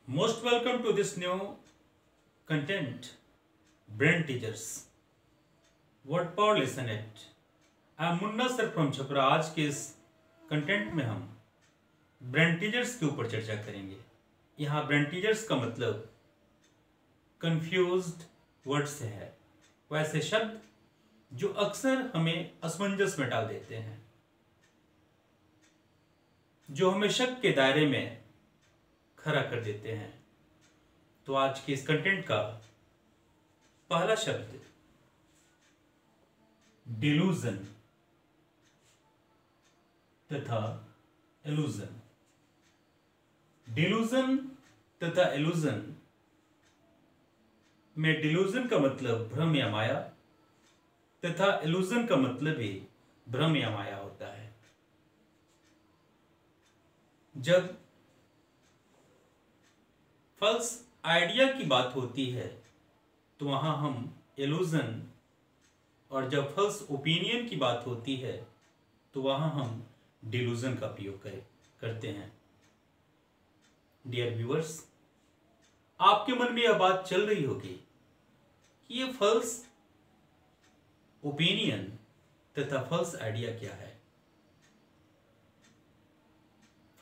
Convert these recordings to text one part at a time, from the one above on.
Most welcome to this new content, Brain Teachers. What power listen it? I am Munna sir from Chhapra. आज के इस content में हम brain teasers के ऊपर चर्चा करेंगे। यहाँ ब्रेन टीजर्स का मतलब कंफ्यूज्ड वर्ड से है, वैसे शब्द जो अक्सर हमें असमंजस में डाल देते हैं, जो हमें शक के दायरे में खड़ा कर देते हैं। तो आज के इस कंटेंट का पहला शब्द डिलूजन तथा इल्यूजन। डिलूजन तथा इल्यूजन में डिलूजन का मतलब भ्रम या माया तथा इल्यूजन का मतलब भी भ्रम या माया होता है। जब फॉल्स आइडिया की बात होती है तो वहां हम इल्यूजन, और जब फॉल्स ओपिनियन की बात होती है तो वहां हम डिलूजन का प्रयोग करते हैं। डियर व्यूअर्स, आपके मन में यह बात चल रही होगी कि ये फॉल्स ओपिनियन तथा फॉल्स आइडिया क्या है।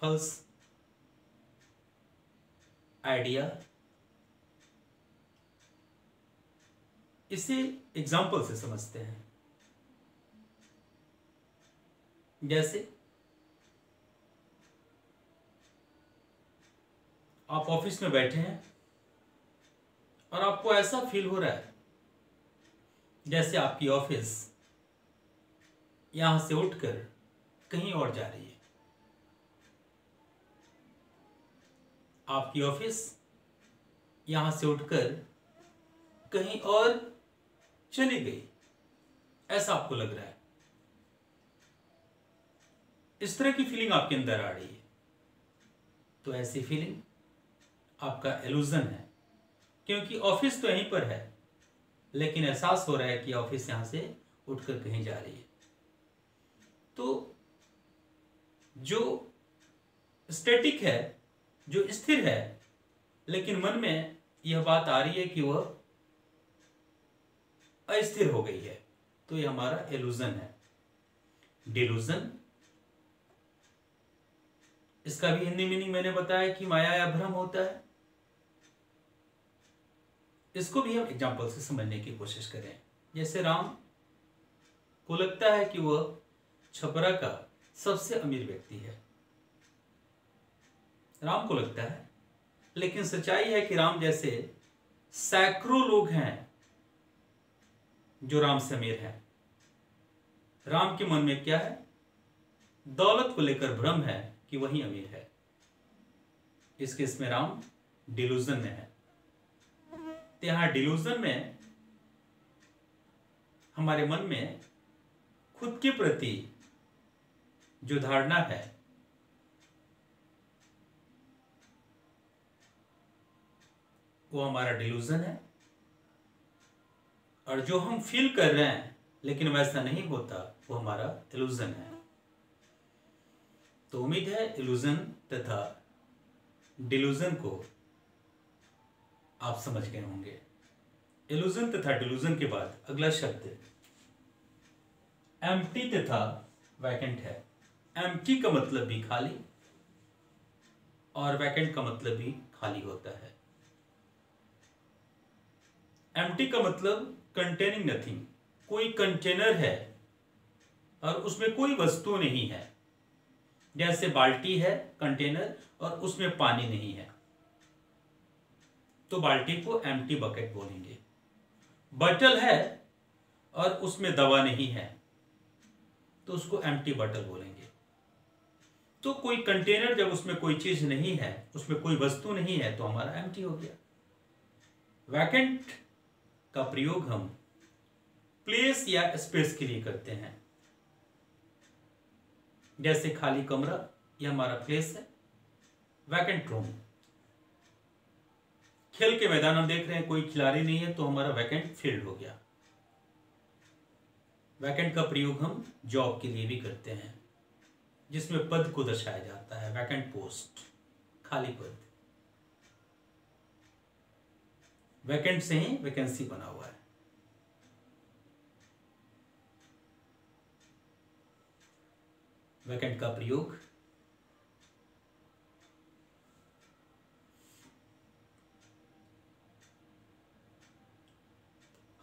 फॉल्स आइडिया, इसे एग्जाम्पल से समझते हैं। जैसे आप ऑफिस में बैठे हैं और आपको ऐसा फील हो रहा है जैसे आपकी ऑफिस यहां से उठकर कहीं और जा रही है। आपकी ऑफिस यहां से उठकर कहीं और चली गई, ऐसा आपको लग रहा है। इस तरह की फीलिंग आपके अंदर आ रही है, तो ऐसी फीलिंग आपका इल्यूजन है, क्योंकि ऑफिस तो यहीं पर है लेकिन एहसास हो रहा है कि ऑफिस यहां से उठकर कहीं जा रही है। तो जो स्टैटिक है, जो स्थिर है, लेकिन मन में यह बात आ रही है कि वह अस्थिर हो गई है, तो यह हमारा इल्यूजन है। डिलूजन, इसका भी हिंदी मीनिंग मैंने बताया कि माया या भ्रम होता है। इसको भी हम एग्जाम्पल से समझने की कोशिश करें। जैसे राम को लगता है कि वह छपरा का सबसे अमीर व्यक्ति है, राम को लगता है, लेकिन सच्चाई है कि राम जैसे सैकड़ों लोग हैं जो राम से अमीर हैं। राम के मन में क्या है? दौलत को लेकर भ्रम है कि वही अमीर है। इस केस में राम डिलूजन में है। तो यहां डिलूजन में हमारे मन में खुद के प्रति जो धारणा है वो हमारा डिलूजन है, और जो हम फील कर रहे हैं लेकिन वैसा नहीं होता वो हमारा इल्यूजन है। तो उम्मीद है इल्यूजन तथा डिलूजन को आप समझ गए होंगे। इल्यूजन तथा डिलूजन के बाद अगला शब्द एम्प्टी तथा वैकेंट है। एम्प्टी का मतलब भी खाली और वैकेंट का मतलब भी खाली होता है। एम्प्टी का मतलब कंटेनिंग नथिंग, कोई कंटेनर है और उसमें कोई वस्तु नहीं है। जैसे बाल्टी है कंटेनर और उसमें पानी नहीं है, तो बाल्टी को एम्प्टी बकेट बोलेंगे। बॉटल है और उसमें दवा नहीं है, तो उसको एम्प्टी बॉटल बोलेंगे। तो कोई कंटेनर जब उसमें कोई चीज नहीं है, उसमें कोई वस्तु नहीं है, तो हमारा एम्प्टी हो गया। वैकेंट का प्रयोग हम प्लेस या स्पेस के लिए करते हैं। जैसे खाली कमरा, यह हमारा प्लेस है। वैकेंट रूम, खेल के मैदान हम देख रहे हैं कोई खिलाड़ी नहीं है, तो हमारा वैकेंट फील्ड हो गया। वैकेंट का प्रयोग हम जॉब के लिए भी करते हैं, जिसमें पद को दर्शाया जाता है। वैकेंट पोस्ट, खाली पद। वैकेंट से ही वैकेंसी बना हुआ है। वैकेंट का प्रयोग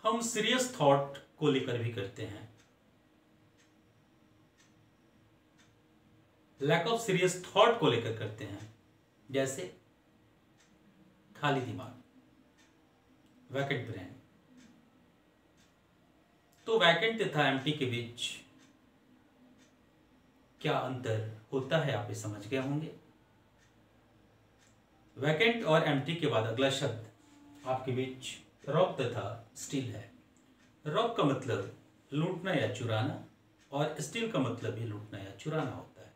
हम सीरियस थॉट को लेकर भी करते हैं। लैक ऑफ सीरियस थॉट को लेकर करते हैं, जैसे खाली दिमाग, वैकेंट ब्रेन। तो वैकेंट तथा एम्प्टी के बीच क्या अंतर होता है आप ये समझ गए होंगे। वैकेंट और एम्प्टी के बाद अगला शब्द आपके बीच रॉब तथा स्टील है। रॉब का मतलब लूटना या चुराना और स्टील का मतलब भी लूटना या चुराना होता है।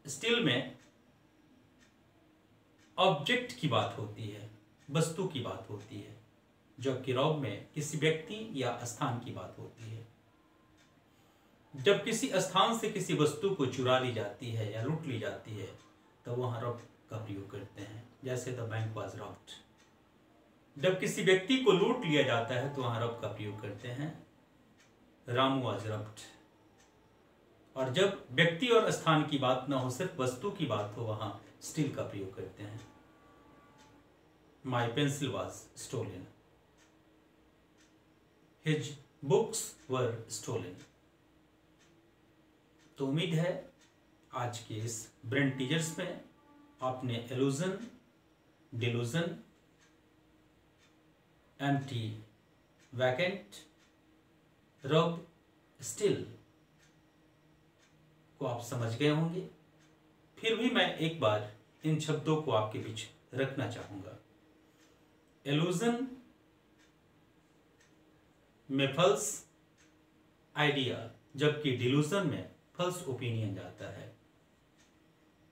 स्टील में ऑब्जेक्ट की बात होती है, वस्तु की बात होती है, जबकि रॉब में किसी व्यक्ति या स्थान की बात होती है। जब किसी स्थान से किसी वस्तु को चुरा ली जाती है या लूट ली जाती है तो वहां रॉब का प्रयोग करते हैं, जैसे द बैंक वाज रॉब्ड। जब किसी व्यक्ति को लूट लिया जाता है तो वहां रॉब का प्रयोग करते हैं, रामू वाज रॉब्ड। और जब व्यक्ति और स्थान की बात ना हो, सिर्फ वस्तु की बात हो, वहां स्टील का प्रयोग करते हैं, my pencil was stolen, his books were stolen. तो उम्मीद है आज के इस ब्रेन टीजर्स में आपने illusion, delusion, empty, vacant, rob, steal को आप समझ गए होंगे। फिर भी मैं एक बार इन शब्दों को आपके बीच रखना चाहूंगा। एलूजन में फल्स आइडिया, जबकि डिलूजन में फल्स ओपिनियन जाता है।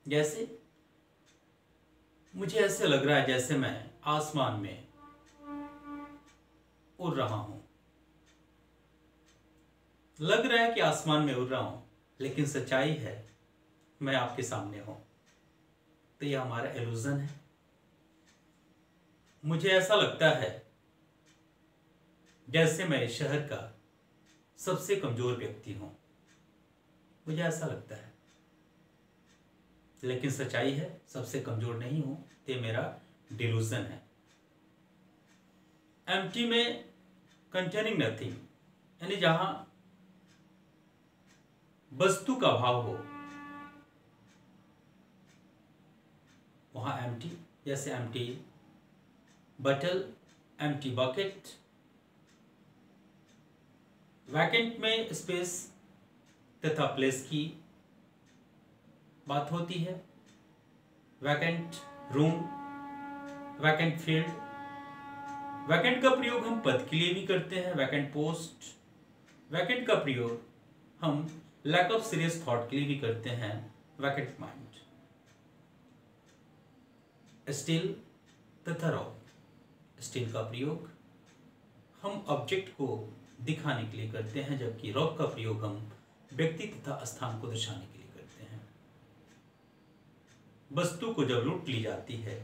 जैसे मुझे ऐसे लग रहा है जैसे मैं आसमान में उड़ रहा हूं। लग रहा है कि आसमान में उड़ रहा हूं, लेकिन सच्चाई है मैं आपके सामने हूं। तो यह हमारा इल्यूजन है। मुझे ऐसा लगता है जैसे मैं इस शहर का सबसे कमजोर व्यक्ति हूं, मुझे ऐसा लगता है, लेकिन सच्चाई है सबसे कमजोर नहीं हूं। ये मेरा डिलूजन है। एम्प्टी में कंटेनिंग नथिंग, यानी जहां वस्तु का अभाव हो वहां एम्प्टी, जैसे एम्प्टी बटल, एम्प्टी बकेट। वैकेंट में स्पेस तथा प्लेस की बात होती है। Vacant room, vacant field. Vacant का प्रयोग हम पद के लिए भी करते हैं, वैकेंट पोस्ट। वैकेंट का प्रयोग हम लैक ऑफ सीरियस थॉट के लिए भी करते हैं, वैकेंट माइंड। स्टील तथा रॉब। स्टील का प्रयोग हम ऑब्जेक्ट को दिखाने के लिए करते हैं, जबकि रॉब का प्रयोग हम व्यक्ति तथा स्थान को दर्शाने के लिए करते हैं। वस्तु को जब लूट ली जाती है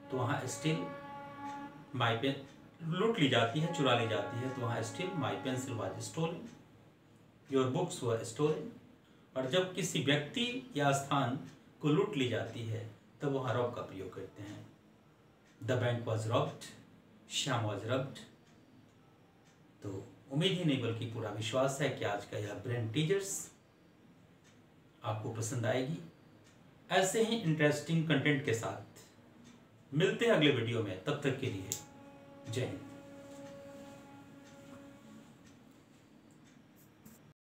तो वहां स्टील माई पेन, लूट ली जाती है, चुरा ली जाती है, तो वहां steal my pencil was stolen, your books were stolen. और जब किसी व्यक्ति या स्थान को लूट ली जाती है तब वहां रॉब का प्रयोग करते हैं। The bank was robbed, Shyam was robbed. तो उम्मीद ही नहीं बल्कि पूरा विश्वास है कि आज का यह ब्रेन टीजर्स आपको पसंद आएगी। ऐसे ही इंटरेस्टिंग कंटेंट के साथ मिलते हैं अगले वीडियो में। तब तक के लिए जय हिंद।